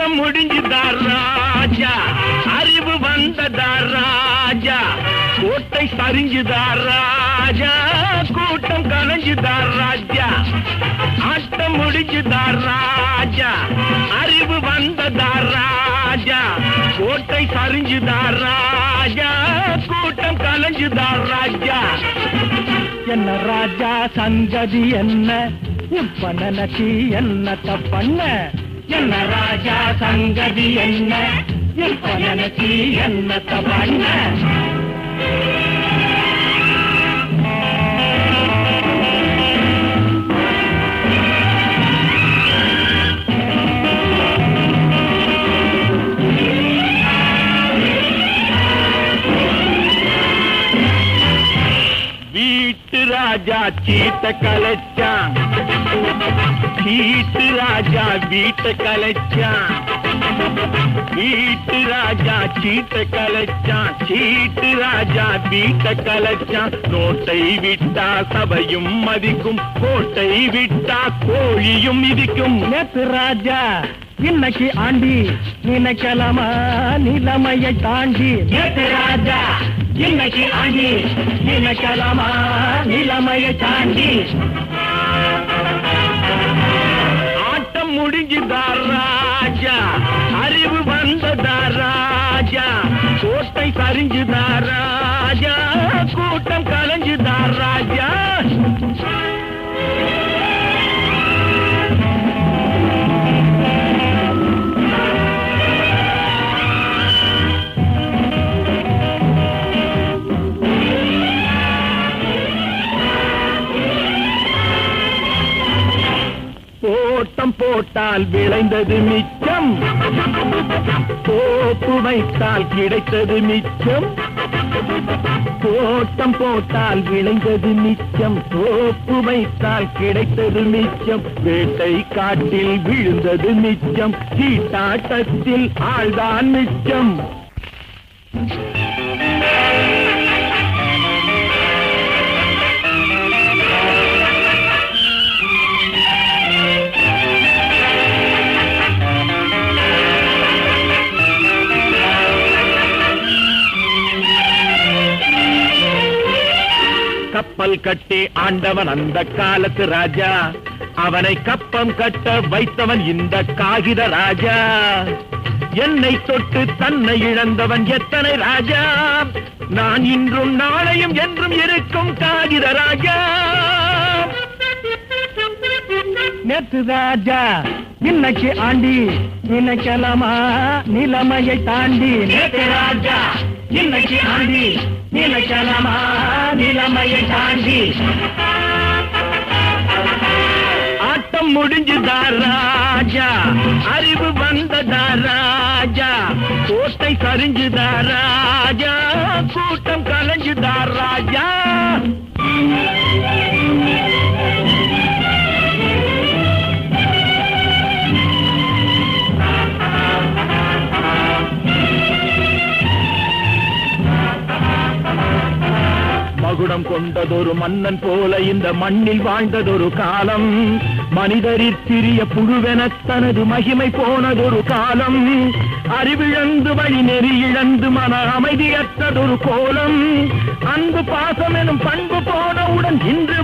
ஆட்டம் முடிஞ்சுதார் ராஜா, அறிவு வந்ததார் ராஜா, கோட்டை சரிஞ்சுதார் ராஜா, கூட்டம் கலைஞ்சுதார் ராஜா. ஆட்டம் முடிஞ்சுதார் ராஜா, அறிவு வந்ததார் ராஜா, கோட்டை சரிஞ்சுதார் ராஜா, கூட்டம் கலைஞ்சுதார் ராஜா. என்ன ராஜா சங்கதி என்ன, இப்ப நினைச்சி என்ன தப்பண்ண? என்ன ராஜா சங்கதி என்ன, இப்ப நினைச்சி என்ன தப்பண்ண? வீட்டு ராஜா சீட்ட கலைச்சான், சீட்டு ராஜா வீட்டை கலைச்சான். வீட்டு ராஜா சீட்ட கலைச்சான், சீட்டு ராஜா வீட்டை கலைச்சான். நோட்டை விட்டா சபையும் மதிக்கும், கோட்டை விட்டா கோழியும் மிதிக்கும். நேத்து ராஜா இன்னைக்கு ஆண்டி, நினைக்கலாமா நிலைமையை தாண்டி? நேத்து ராஜா இன்னைக்கு ஆண்டி, நினைக்கலாமா நிலைமையை தாண்டி? ஆட்டம் முடிஞ்சுதார் ராஜா, அறிவு வந்ததார் ராஜா, கோட்டை சரிஞ்சுதார் ராஜா, கூட்டம் கலைஞ்சுதார் ராஜா. தோட்டம் போட்டால் விளைந்தது மிச்சம், தோப்பு வைத்தால் கிடைத்தது மிச்சம். தோட்டம் போட்டால் விளைந்தது மிச்சம், தோப்பு வைத்தால் கிடைத்தது மிச்சம். வேட்டை காட்டில் விழுந்தது மிச்சம், சீட்டாட்டத்தில் ஆள்தான் மிச்சம். கப்பல் கட்டி ஆண்டவன் அந்த காலத்து ராஜா, அவனை கப்பம் கட்ட வைத்தவன் இந்த காகித ராஜா. என்னை தொட்டு தன்னை இழந்தவன் எத்தனை ராஜா, நான் இன்றும் நாளையும் என்றும் இருக்கும் காகித ராஜா. நேத்து ராஜா இன்னைக்கு ஆண்டி, நினைக்கலாமா நிலைமையை தாண்டி? நேத்து ராஜா இன்னைக்கு ஆண்டி, நினைக்கலாமா நிலைமையை தாண்டி? ஆட்டம் முடிஞ்சுதார் ராஜா, அறிவு வந்ததார் ராஜா, கோட்டை சரிஞ்சுதார் ராஜா, கூட்டம் கலைஞ்சுதார் ராஜா. மகுடம் கொண்டதொரு மன்னன் போல இந்த மண்ணில் வாழ்ந்ததொரு காலம், மனிதரிற் சிறிய புழுவென தனது மகிமை போனதொரு காலம். அறிவிழந்து வழி நெறி இழந்து மன அமைதியற்றதொரு கோலம். அன்பு பாசம் எனும் பண்பு போனவுடன் இன்று